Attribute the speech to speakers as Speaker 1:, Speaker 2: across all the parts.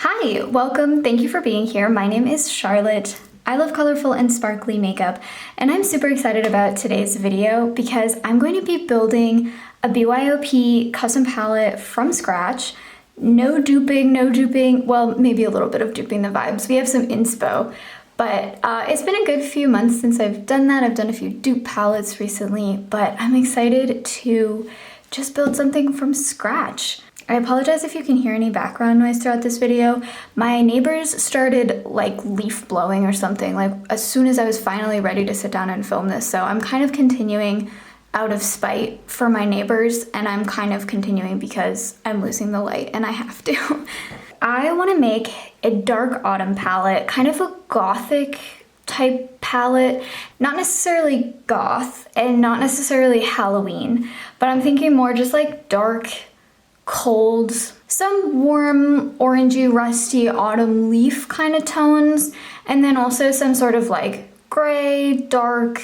Speaker 1: Hi, welcome. Thank you for being here. My name is Charlotte. I love colorful and sparkly makeup, and I'm super excited about today's video because I'm going to be building a BYOP custom palette from scratch. No duping, well, maybe a little bit of duping the vibes. We have some inspo, but it's been a good few months since I've done that. I've done a few dupe palettes recently, but I'm excited to just build something from scratch. I apologize if you can hear any background noise throughout this video. My neighbors started like leaf blowing or something like as soon as I was finally ready to sit down and film this. So I'm kind of continuing out of spite for my neighbors, and I'm kind of continuing because I'm losing the light and I have to. I want to make a dark autumn palette, kind of a gothic type palette, not necessarily goth and not necessarily Halloween, but I'm thinking more just like dark, cold, some warm, orangey, rusty autumn leaf kind of tones, and then also some sort of like gray, dark,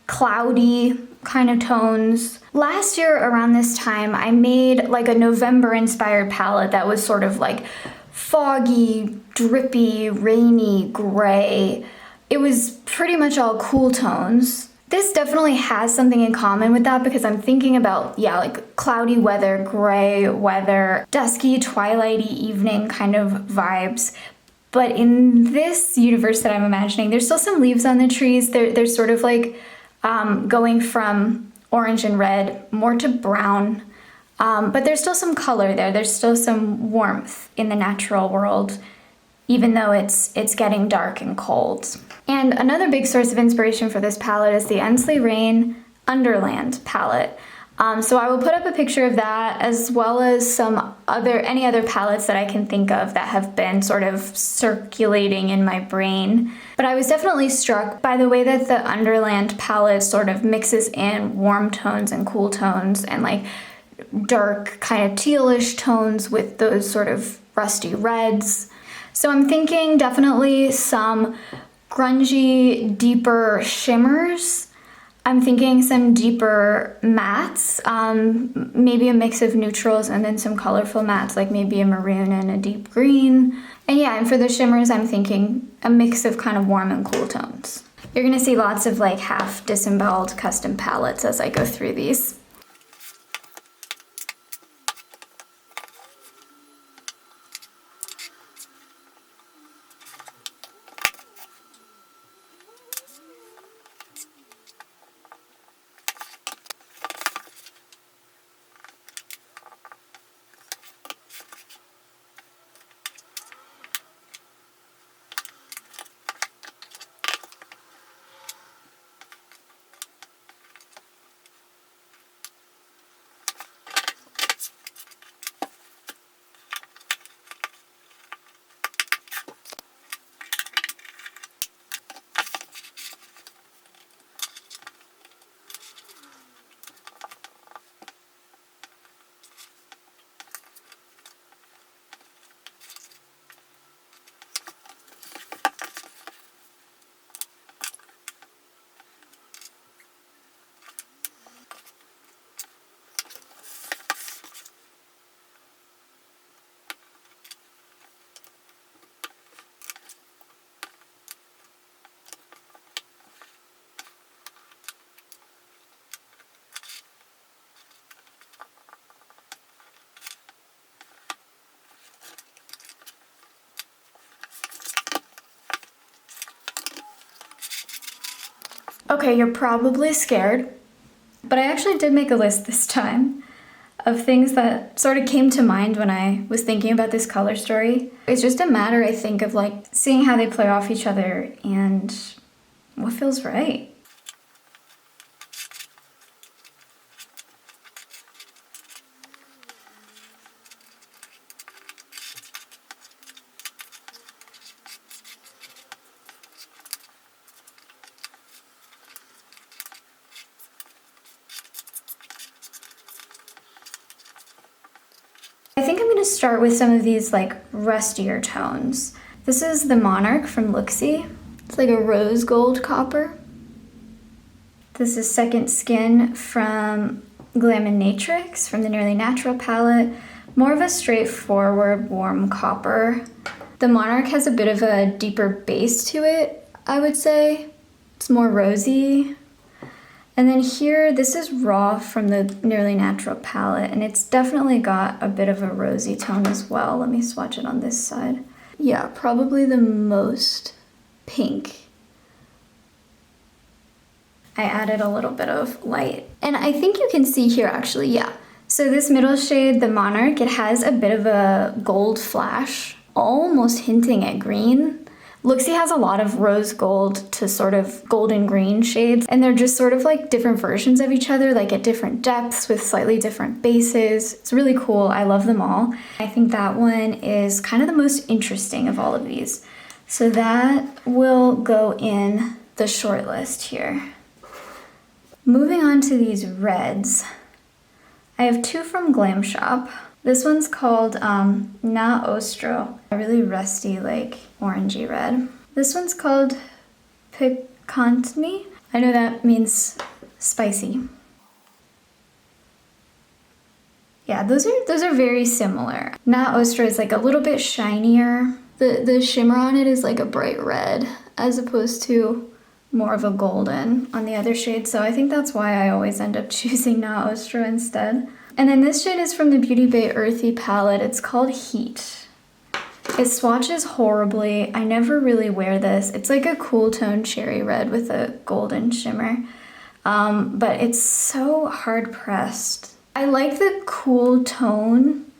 Speaker 1: cloudy kind of tones. Last year around this time, I made like a November inspired palette that was sort of like foggy, drippy, rainy, gray. It was pretty much all cool tones. This definitely has something in common with that because I'm thinking about, yeah, like cloudy weather, gray weather, dusky, twilighty evening kind of vibes. But in this universe that I'm imagining, there's still some leaves on the trees. They're sort of like going from orange and red more to brown. But there's still some color there. There's still some warmth in the natural world, even though it's getting dark and cold. And another big source of inspiration for this palette is the Ensley Rain Underland palette. So I will put up a picture of that as well as any other palettes that I can think of that have been sort of circulating in my brain. But I was definitely struck by the way that the Underland palette sort of mixes in warm tones and cool tones and like dark kind of tealish tones with those sort of rusty reds. So I'm thinking definitely some grungy, deeper shimmers. I'm thinking some deeper mattes, maybe a mix of neutrals and then some colorful mattes, like maybe a maroon and a deep green. And yeah, and for the shimmers, I'm thinking a mix of kind of warm and cool tones. You're gonna see lots of like half disemboweled custom palettes as I go through these. Okay, you're probably scared, but I actually did make a list this time of things that sort of came to mind when I was thinking about this color story. It's just a matter, I think, of like seeing how they play off each other and what feels right. I think I'm going to start with some of these like rustier tones. This is the Monarch from Looxi. It's like a rose gold copper. This is Second Skin from Glaminatrix from the Nearly Natural palette. more of a straightforward warm copper. The Monarch has a bit of a deeper base to it, I would say. It's more rosy. And then here, this is Raw from the Nearly Natural palette, and it's definitely got a bit of a rosy tone as well. Let me swatch it on this side. Yeah, probably the most pink. I added a little bit of light. And I think you can see here actually, yeah. So this middle shade, the Monarch, it has a bit of a gold flash, almost hinting at green. Looxi has a lot of rose gold to sort of golden green shades, and they're just sort of like different versions of each other, like at different depths with slightly different bases. It's really cool. I love them all. I think that one is kind of the most interesting of all of these. So that will go in the short list here. Moving on to these reds, I have two from Glam Shop. This one's called Na Ostro, a really rusty, like orangey red. This one's called Picantni. I know that means spicy. Yeah, those are very similar. Na Ostro is like a little bit shinier. The shimmer on it is like a bright red as opposed to more of a golden on the other shade. So I think that's why I always end up choosing Na Ostro instead. And then this shade is from the Beauty Bay Earthy palette. It's called Heat. It swatches horribly. I never really wear this. It's like a cool tone cherry red with a golden shimmer. But it's so hard pressed. I like the cool tone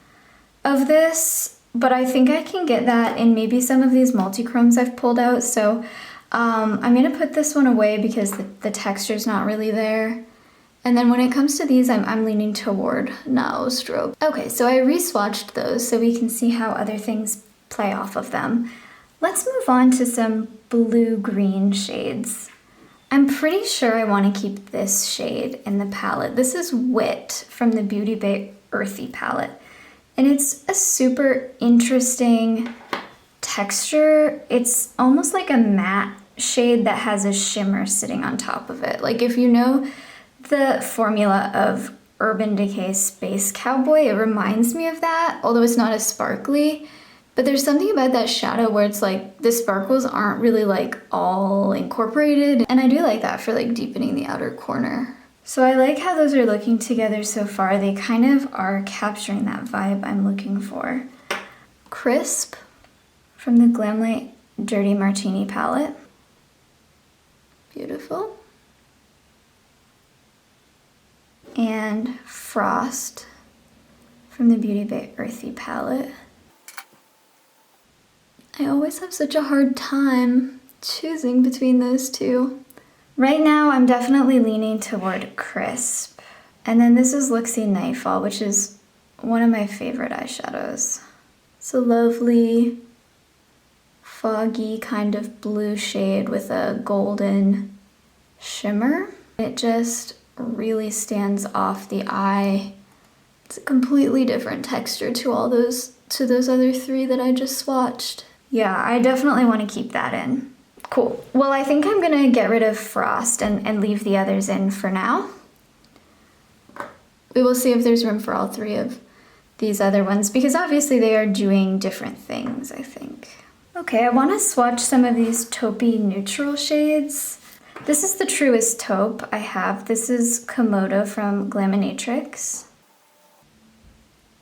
Speaker 1: of this, but I think I can get that in maybe some of these multichromes I've pulled out. So I'm gonna put this one away because the texture's not really there. And then when it comes to these, I'm leaning toward Na Ostro. Okay, so I re-swatched those so we can see how other things play off of them. Let's move on to some blue-green shades. I'm pretty sure I want to keep this shade in the palette. This is Wit from the Beauty Bay Earthy palette. And it's a super interesting texture. It's almost like a matte shade that has a shimmer sitting on top of it. Like if you know the formula of Urban Decay Space Cowboy, it reminds me of that, although it's not as sparkly. But there's something about that shadow where it's like the sparkles aren't really like all incorporated. And I do like that for like deepening the outer corner. So I like how those are looking together so far. They kind of are capturing that vibe I'm looking for. Crisp from the Glamlite Dirty Martini palette. Beautiful. And Frost from the Beauty Bay Earthy palette. I always have such a hard time choosing between those two. Right now I'm definitely leaning toward Crisp. And then this is Looxi Nightfall, which is one of my favorite eyeshadows. It's a lovely, foggy kind of blue shade with a golden shimmer. It just really stands off the eye. It's a completely different texture to those other three that I just swatched. Yeah, I definitely want to keep that in. Cool. Well, I think I'm gonna get rid of Frost and leave the others in for now. We will see if there's room for all three of these other ones because obviously they are doing different things, I think. Okay, I want to swatch some of these taupey neutral shades. This is the truest taupe I have. This is Komodo from Glaminatrix.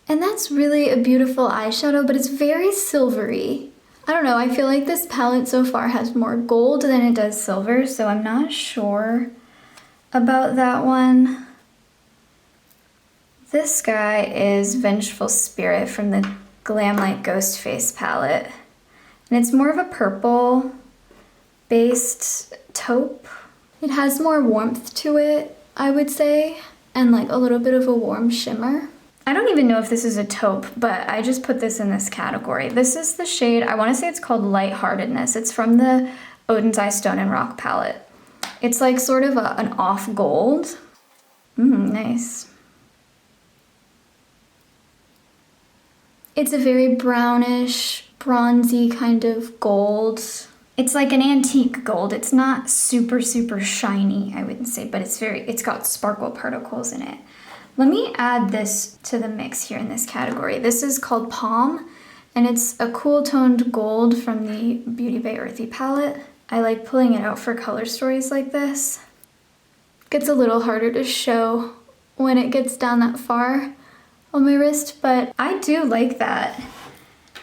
Speaker 1: And that's really a beautiful eyeshadow, but it's very silvery. I don't know, I feel like this palette so far has more gold than it does silver, so I'm not sure about that one. This guy is Vengeful Spirit from the Glamlite Ghostface palette. And it's more of a purple based taupe. It has more warmth to it, I would say, and like a little bit of a warm shimmer. I don't even know if this is a taupe, but I just put this in this category. This is the shade, I want to say it's called Lightheartedness. It's from the Oden's Eye Stone and Rock palette. It's like sort of an off gold. Nice. It's a very brownish, bronzy kind of gold. It's like an antique gold. It's not super, super shiny, I wouldn't say, but it's got sparkle particles in it. Let me add this to the mix here in this category. This is called Palm, and it's a cool toned gold from the Beauty Bay Earthy palette. I like pulling it out for color stories like this. Gets a little harder to show when it gets down that far on my wrist, but I do like that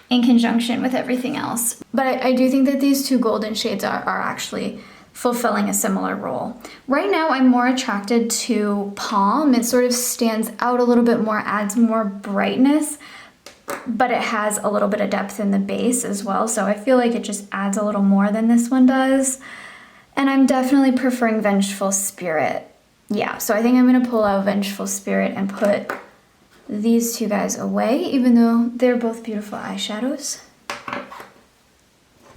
Speaker 1: in conjunction with everything else. But I do think that these two golden shades are actually fulfilling a similar role. Right now I'm more attracted to Palm. It sort of stands out a little bit more, adds more brightness, but it has a little bit of depth in the base as well, so I feel like it just adds a little more than this one does. And I'm definitely preferring Vengeful Spirit. Yeah, so I think I'm gonna pull out Vengeful Spirit and put these two guys away, even though they're both beautiful eyeshadows.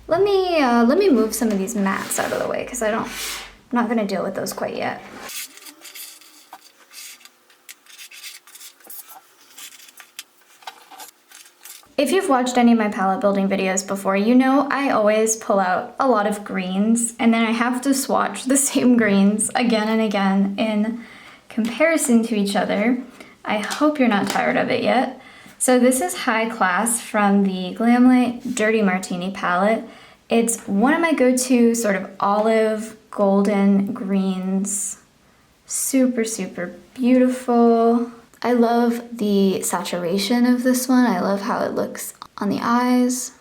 Speaker 1: Let me move some of these mattes out of the way because I'm not gonna deal with those quite yet. If you've watched any of my palette building videos before, you know I always pull out a lot of greens and then I have to swatch the same greens again and again in comparison to each other. I hope you're not tired of it yet. So this is High Class from the Glamlite Dirty Martini palette. It's one of my go-to sort of olive golden greens. Super, super beautiful. I love the saturation of this one. I love how it looks on the eyes.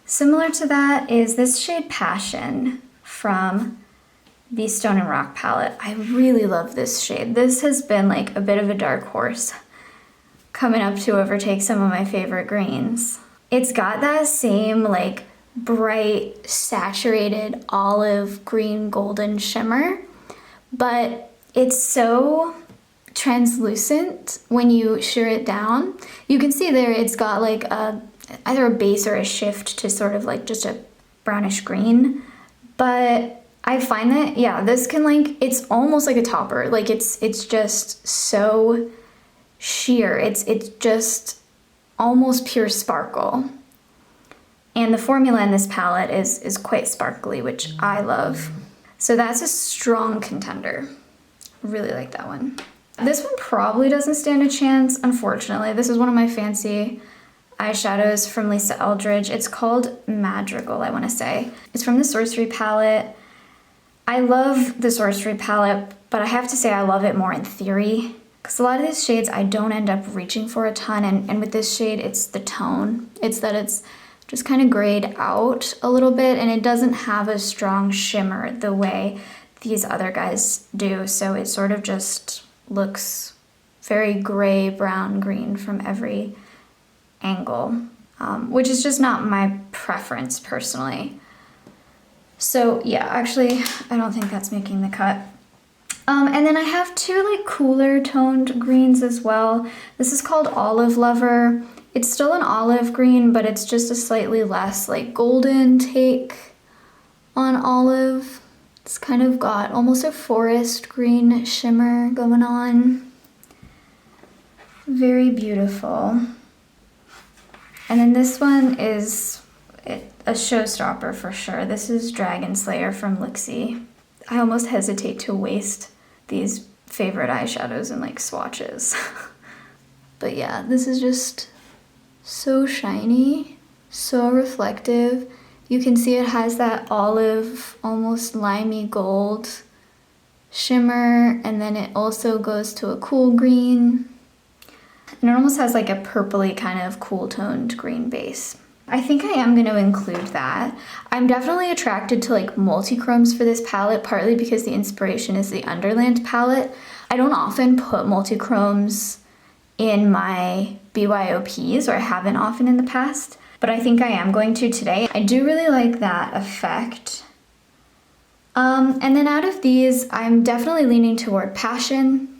Speaker 1: Similar to that is this shade Passion from the Stone and Rock palette. I really love this shade. This has been like a bit of a dark horse coming up to overtake some of my favorite greens. It's got that same like bright, saturated olive green golden shimmer, but it's so translucent when you shear it down. You can see there it's got like either a base or a shift to sort of like just a brownish green, but I find that, yeah, this can like, it's almost like a topper. Like it's just so sheer. It's just almost pure sparkle. And the formula in this palette is quite sparkly, which I love. So that's a strong contender. Really like that one. This one probably doesn't stand a chance, unfortunately. This is one of my fancy eyeshadows from Lisa Eldridge. It's called Madrigal, I want to say. It's from the Sorcery palette. I love the Sorcery palette, but I have to say I love it more in theory, because a lot of these shades I don't end up reaching for a ton, and with this shade it's the tone. It's that it's just kind of grayed out a little bit, and it doesn't have a strong shimmer the way these other guys do, so it sort of just looks very gray, brown, green from every angle, which is just not my preference personally. So yeah, actually, I don't think that's making the cut. And then I have two like cooler toned greens as well. This is called Olive Lover. It's still an olive green, but it's just a slightly less like golden take on olive. It's kind of got almost a forest green shimmer going on. Very beautiful. And then this one is a showstopper for sure. This is Dragonslayer from Looxi. I almost hesitate to waste these favorite eyeshadows in like swatches. But yeah, this is just so shiny, so reflective. You can see it has that olive, almost limey gold shimmer, and then it also goes to a cool green. And it almost has like a purpley kind of cool toned green base. I think I am going to include that. I'm definitely attracted to like multichromes for this palette, partly because the inspiration is the Underland palette. I don't often put multichromes in my BYOPs, or I haven't often in the past, but I think I am going to today. I do really like that effect. And then out of these, I'm definitely leaning toward Passion.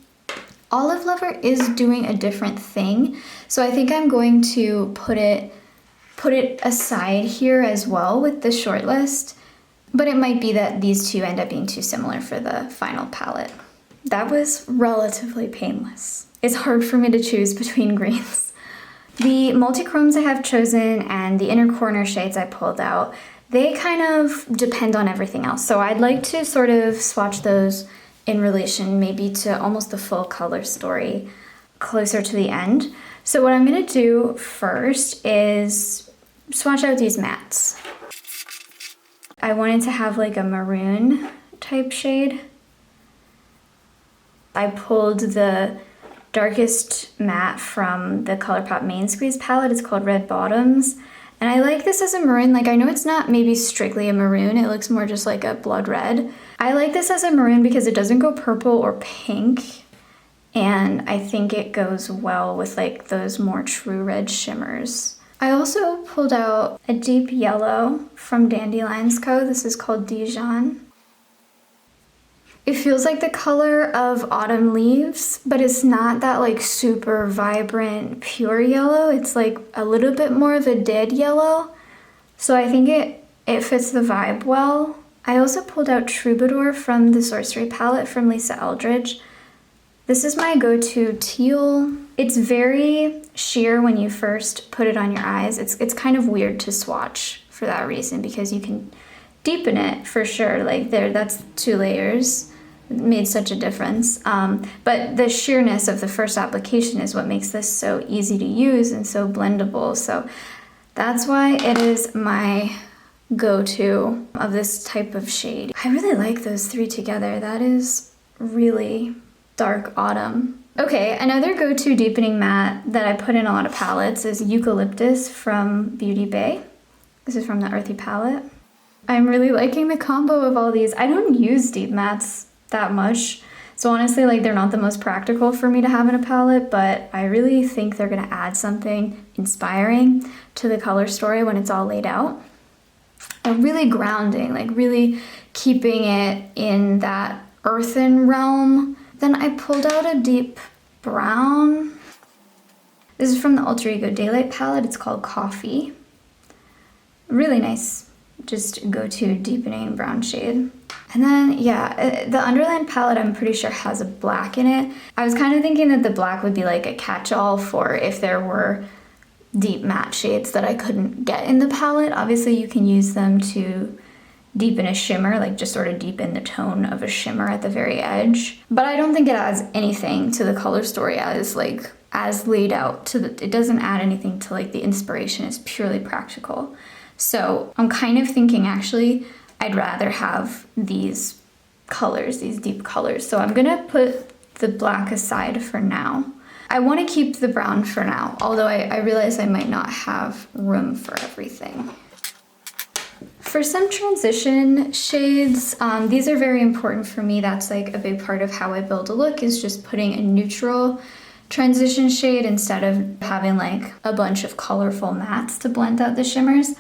Speaker 1: Olive Lover is doing a different thing, so I think I'm going to put it aside here as well with the shortlist, but it might be that these two end up being too similar for the final palette. That was relatively painless. It's hard for me to choose between greens. The multichromes I have chosen and the inner corner shades I pulled out, they kind of depend on everything else. So I'd like to sort of swatch those in relation maybe to almost the full color story closer to the end. So what I'm gonna do first is swatch out these mattes. I wanted to have like a maroon type shade. I pulled the darkest matte from the ColourPop Main Squeeze palette. It's called Red Bottoms. And I like this as a maroon. Like, I know it's not maybe strictly a maroon. It looks more just like a blood red. I like this as a maroon because it doesn't go purple or pink. And I think it goes well with like those more true red shimmers. I also pulled out a deep yellow from DandylionsCo. This is called Dijon. It feels like the color of autumn leaves, but it's not that like super vibrant, pure yellow. It's like a little bit more of a dead yellow. So I think it fits the vibe well. I also pulled out Troubadour from the Sorcery palette from Eldridge. This is my go-to teal. It's very sheer when you first put it on your eyes. It's kind of weird to swatch for that reason because you can deepen it for sure. Like that's 2 layers. It made such a difference. But the sheerness of the first application is what makes this so easy to use and so blendable. So that's why it is my go-to of this type of shade. I really like those 3 together. That is really dark autumn. Okay, another go-to deepening matte that I put in a lot of palettes is Eucalyptus from Beauty Bay. This is from the Earthy palette. I'm really liking the combo of all these. I don't use deep mattes that much, so honestly, like, they're not the most practical for me to have in a palette, but I really think they're gonna add something inspiring to the color story when it's all laid out. And really grounding, like really keeping it in that earthen realm. Then I pulled out a deep brown. This is from the Alter Ego Daylight palette. It's called Coffee. Really nice, just go-to deepening brown shade. And then, yeah, the Underland palette I'm pretty sure has a black in it. I was kind of thinking that the black would be like a catch-all for if there were deep matte shades that I couldn't get in the palette. Obviously, you can use them to deepen a shimmer, like just sort of deepen the tone of a shimmer at the very edge. But I don't think it adds anything to the color story as laid out. It doesn't add anything to like the inspiration. It's purely practical. So I'm kind of thinking actually I'd rather have these colors, these deep colors. So I'm gonna put the black aside for now. I want to keep the brown for now, although I realize I might not have room for everything. For some transition shades, these are very important for me. That's like a big part of how I build a look, is just putting a neutral transition shade instead of having like a bunch of colorful mattes to blend out the shimmers.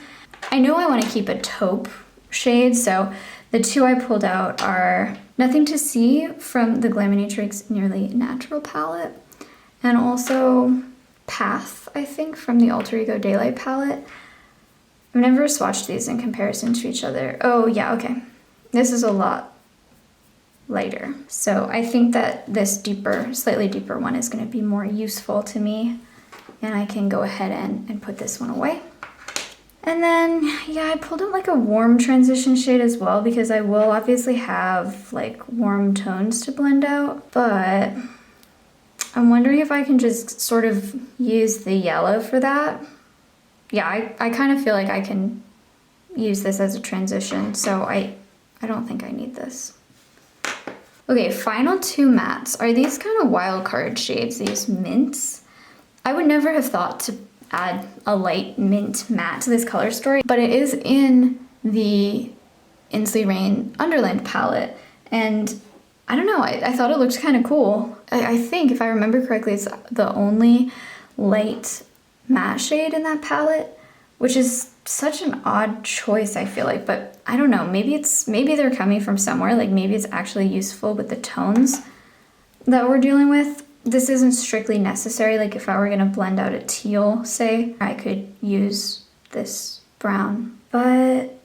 Speaker 1: I know I want to keep a taupe shade, so the 2 I pulled out are Nothing to See from the Glaminatrix Nearly Natural palette, and also Path, I think, from the Alter Ego Daylight palette. I've never swatched these in comparison to each other. Oh yeah, okay. This is a lot lighter. So I think that this deeper, slightly deeper one is gonna be more useful to me, and I can go ahead and put this one away. And then, yeah, I pulled out like a warm transition shade as well because I will obviously have like warm tones to blend out, but I'm wondering if I can just sort of use the yellow for that. Yeah, I kind of feel like I can use this as a transition, so I don't think I need this. Okay, final 2 mattes are these kind of wild card shades, these mints. I would never have thought to add a light mint matte to this color story, but it is in the Inslee Rain Underland palette, and I don't know, I thought it looked kind of cool. I think, if I remember correctly, it's the only light matte shade in that palette, which is such an odd choice, I feel like, but I don't know, maybe they're coming from somewhere, like maybe it's actually useful with the tones that we're dealing with. This isn't strictly necessary, like if I were gonna blend out a teal, say, I could use this brown, but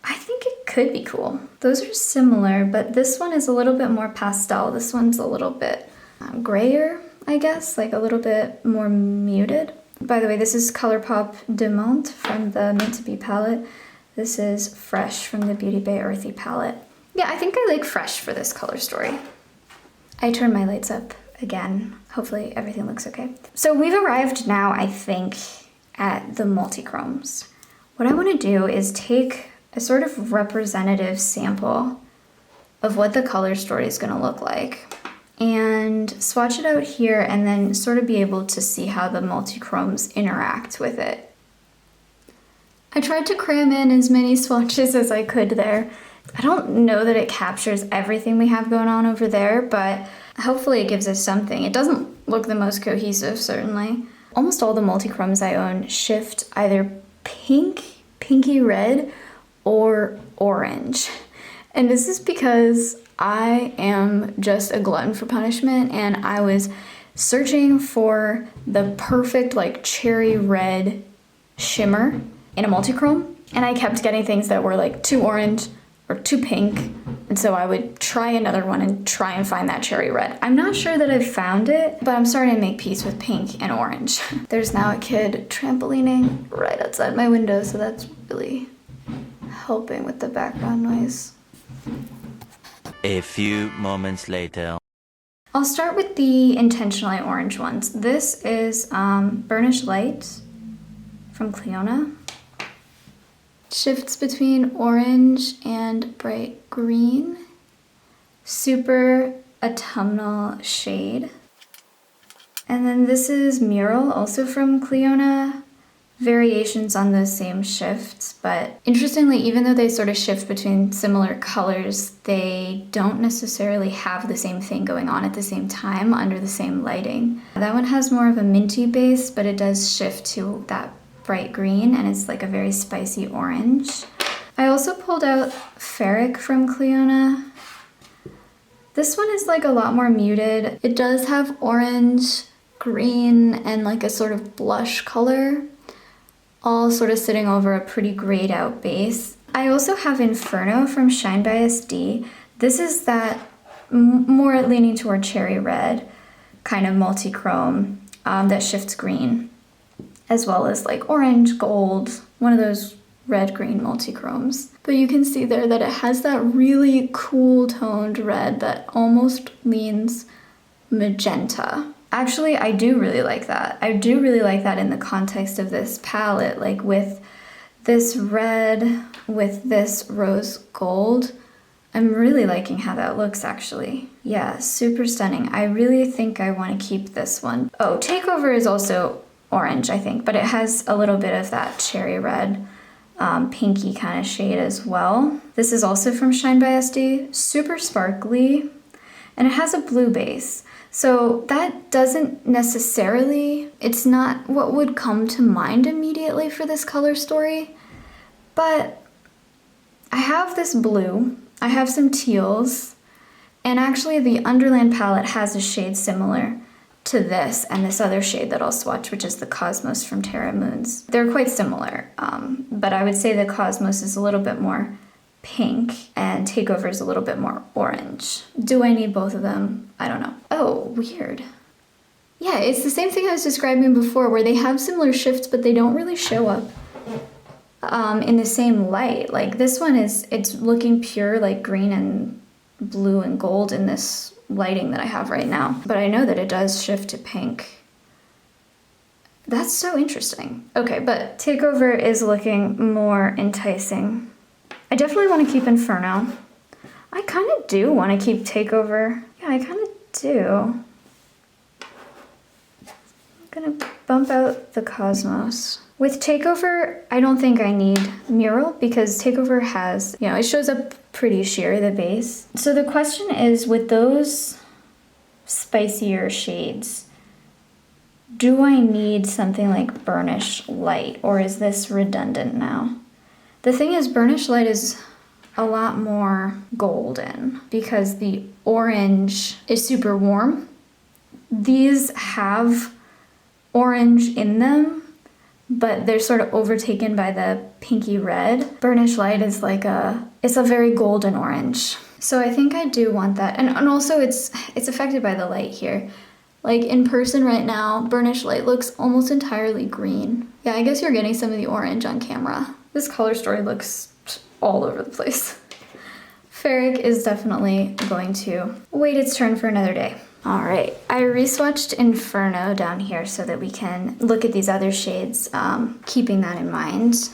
Speaker 1: I think it could be cool. Those are similar, but this one is a little bit more pastel. This one's a little bit grayer, I guess, like a little bit more muted. By the way, this is ColourPop De Monte from the Meant to Be palette. This is Fresh from the Beauty Bay Earthy palette. Yeah, I think I like Fresh for this color story. I turned my lights up again. Hopefully everything looks okay. So we've arrived now, I think, at the Multichromes. What I want to do is take a sort of representative sample of what the color story is going to look like and swatch it out here and then sort of be able to see how the Multichromes interact with it. I tried to cram in as many swatches as I could there. I don't know that it captures everything we have going on over there, but hopefully it gives us something. It doesn't look the most cohesive, certainly. Almost all the Multichromes I own shift either pink, pinky red, or orange. And this is because I am just a glutton for punishment, and I was searching for the perfect like cherry red shimmer in a multichrome, and I kept getting things that were like too orange or too pink, and so I would try another one and try and find that cherry red. I'm not sure that I've found it, but I'm starting to make peace with pink and orange. There's now a kid trampolining right outside my window, so that's really helping with the background noise.
Speaker 2: A few moments later.
Speaker 1: I'll start with the intentionally orange ones. This is Burnish Light from Cleona. Shifts between orange and bright green. Super autumnal shade. And then this is Mural, also from Cleona. Variations on those same shifts, but interestingly, even though they sort of shift between similar colors, they don't necessarily have the same thing going on at the same time under the same lighting. That one has more of a minty base, but it does shift to that bright green, and it's like a very spicy orange. I also pulled out Ferric from Cleona. This one is like a lot more muted. It does have orange, green, and like a sort of blush color, all sort of sitting over a pretty grayed out base. I also have Inferno from Shine by SD. This is that more leaning toward cherry red kind of multi-chrome that shifts green, as well as like orange, gold, one of those red-green multi-chromes. But you can see there that it has that really cool toned red that almost leans magenta. Actually, I do really like that. I do really like that in the context of this palette, like with this red, with this rose gold. I'm really liking how that looks, actually. Yeah, super stunning. I really think I want to keep this one. Oh, Takeover is also orange, I think, but it has a little bit of that cherry red, pinky kind of shade as well. This is also from Shine by SD, super sparkly, and it has a blue base. So that doesn't necessarily, it's not what would come to mind immediately for this color story, but I have this blue, I have some teals, and actually the Underland palette has a shade similar to this and this other shade that I'll swatch, which is the Cosmos from Terra Moons. They're quite similar, but I would say the Cosmos is a little bit more pink and Takeover is a little bit more orange. Do I need both of them? I don't know. Oh, weird. Yeah, it's the same thing I was describing before, where they have similar shifts, but they don't really show up in the same light. Like this one it's looking pure like green and blue and gold in this lighting that I have right now. But I know that it does shift to pink. That's so interesting. Okay, but Takeover is looking more enticing. I definitely want to keep Inferno. I kind of do want to keep Takeover. Yeah, I kind of do. I'm gonna bump out the Cosmos. With Takeover, I don't think I need Mural because Takeover has, you know, it shows up pretty sheer, the base. So the question is, with those spicier shades, do I need something like Burnish Light, or is this redundant now? The thing is, Burnish Light is a lot more golden because the orange is super warm. These have orange in them, but they're sort of overtaken by the pinky red. Burnish Light is like it's a very golden orange. So I think I do want that. And also it's affected by the light here. Like in person right now, Burnish Light looks almost entirely green. Yeah, I guess you're getting some of the orange on camera. This color story looks all over the place. Ferric is definitely going to wait its turn for another day. All right, I re-swatched Inferno down here so that we can look at these other shades, keeping that in mind.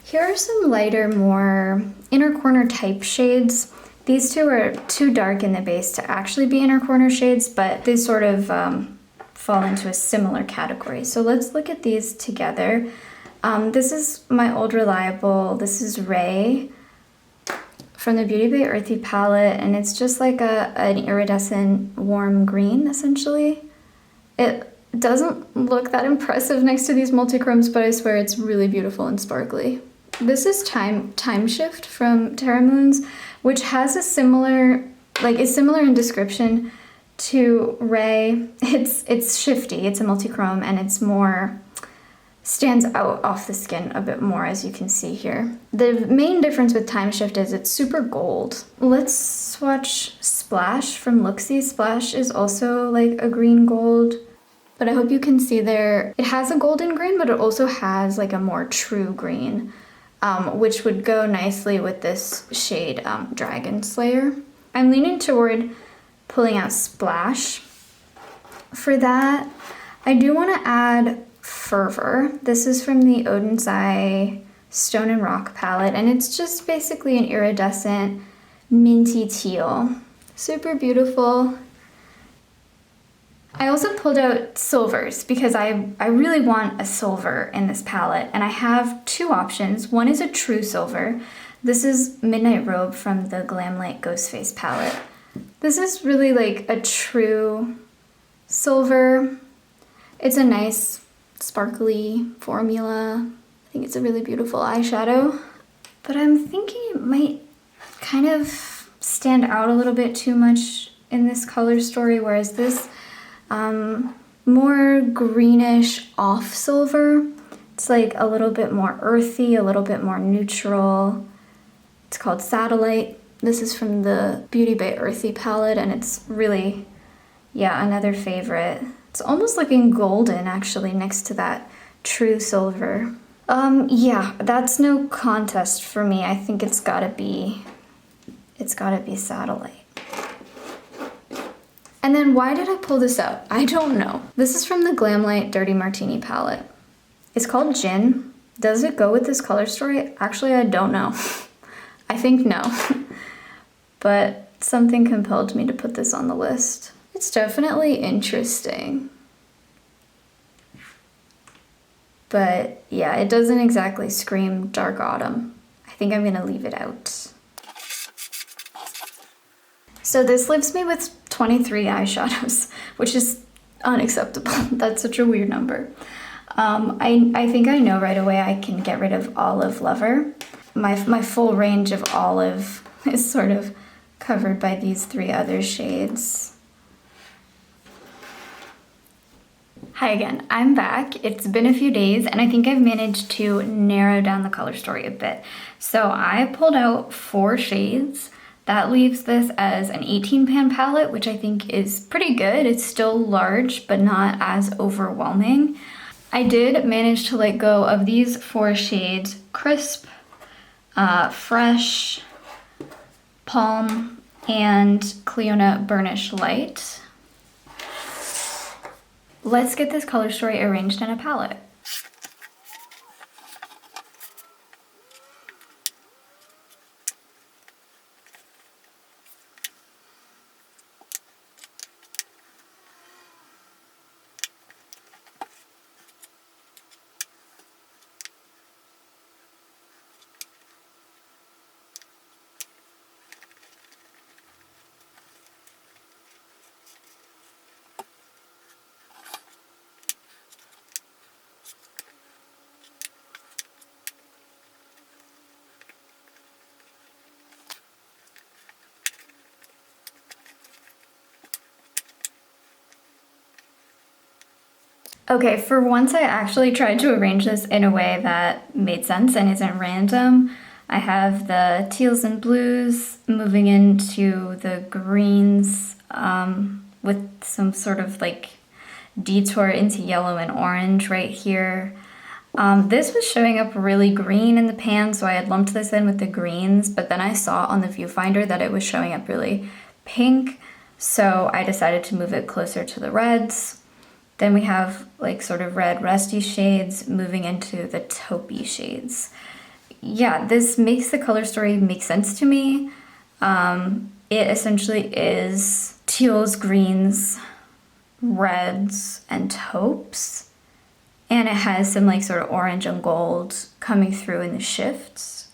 Speaker 1: Here are some lighter, more inner corner type shades. These two are too dark in the base to actually be inner corner shades, but they sort of fall into a similar category. So let's look at these together. This is my old reliable. This is Ray from the Beauty Bay Earthy palette, and it's just like an iridescent warm green, essentially. It doesn't look that impressive next to these multichromes, but I swear it's really beautiful and sparkly. This is Time Shift from Terra Moons, which has a similar, is similar in description to Ray. It's shifty, it's a multichrome, and it's more, stands out off the skin a bit more, as you can see here. The main difference with Time Shift is it's super gold. Let's swatch Splash from Looxi. Splash is also like a green gold, but I hope you can see there, it has a golden green, but it also has like a more true green, which would go nicely with this shade Dragonslayer. I'm leaning toward pulling out Splash. For that, I do want to add Fervor. This is from the Oden Stone and Rock palette, and it's just basically an iridescent minty teal. Super beautiful. I also pulled out silvers because I really want a silver in this palette, and I have two options. One is a true silver. This is Midnight Robe from the Glamlite Ghostface palette. This is really like a true silver. It's a nice sparkly formula. I think it's a really beautiful eyeshadow, but I'm thinking it might kind of stand out a little bit too much in this color story, whereas this more greenish off silver, it's like a little bit more earthy, a little bit more neutral. It's called Satellite. This is from the Beauty Bay Earthy palette, and it's really, yeah, another favorite. It's almost looking golden actually next to that true silver. Yeah, that's no contest for me. I think it's gotta be Satellite. And then why did I pull this out? I don't know. This is from the Glamlite Dirty Martini palette. It's called Gin. Does it go with this color story? Actually, I don't know. I think no. But something compelled me to put this on the list. It's definitely interesting. But yeah, it doesn't exactly scream dark autumn. I think I'm gonna leave it out. So this leaves me with 23 eyeshadows, which is unacceptable. That's such a weird number. I think I know right away I can get rid of Olive Lover. My full range of olive is sort of covered by these three other shades. Hi again, I'm back. It's been a few days and I think I've managed to narrow down the color story a bit. So I pulled out 4 shades. That leaves this as an 18 pan palette, which I think is pretty good. It's still large, but not as overwhelming. I did manage to let go of these 4 shades: Crisp, Fresh, Palm, and Cleona Burnish Light. Let's get this color story arranged in a palette. Okay, for once I actually tried to arrange this in a way that made sense and isn't random. I have the teals and blues moving into the greens with some sort of like detour into yellow and orange right here. This was showing up really green in the pan, so I had lumped this in with the greens, but then I saw on the viewfinder that it was showing up really pink, so I decided to move it closer to the reds. Then we have like sort of red rusty shades moving into the taupey shades. Yeah, this makes the color story make sense to me. It essentially is teals, greens, reds, and taupes. And it has some like sort of orange and gold coming through in the shifts.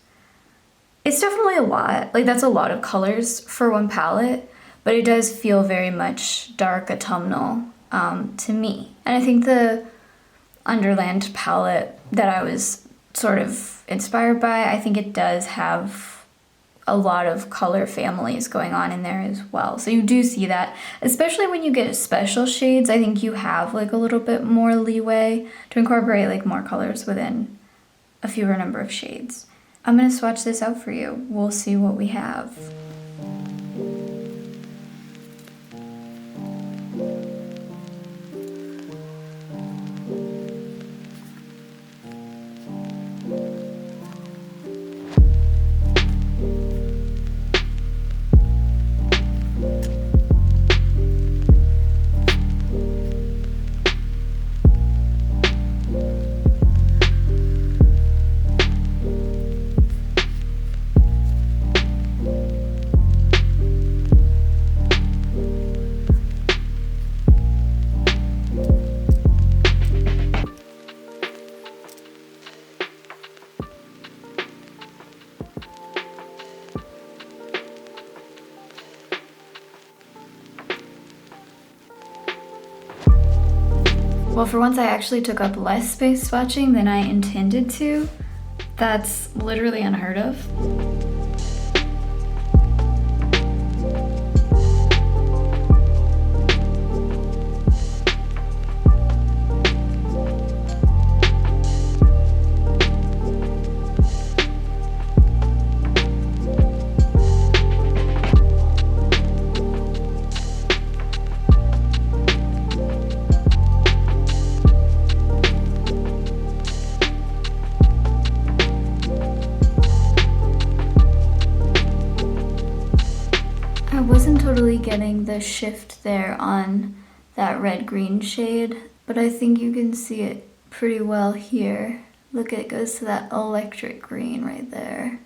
Speaker 1: It's definitely a lot. Like that's a lot of colors for one palette, but it does feel very much dark autumnal to me. And I think the Underland palette that I was sort of inspired by, I think it does have a lot of color families going on in there as well. So you do see that, especially when you get special shades, I think you have like a little bit more leeway to incorporate like more colors within a fewer number of shades. I'm gonna swatch this out for you. We'll see what we have. Well, for once I actually took up less space swatching than I intended to. That's literally unheard of. I wasn't totally getting the shift there on that red-green shade, but I think you can see it pretty well here. Look, it goes to that electric green right there.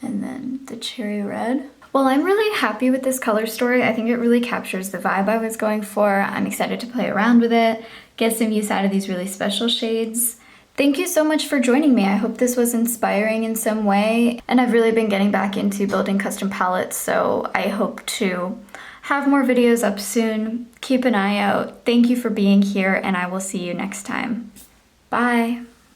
Speaker 1: And then the cherry red. Well, I'm really happy with this color story. I think it really captures the vibe I was going for. I'm excited to play around with it, get some use out of these really special shades. Thank you so much for joining me. I hope this was inspiring in some way. And I've really been getting back into building custom palettes, so I hope to have more videos up soon. Keep an eye out. Thank you for being here, and I will see you next time. Bye.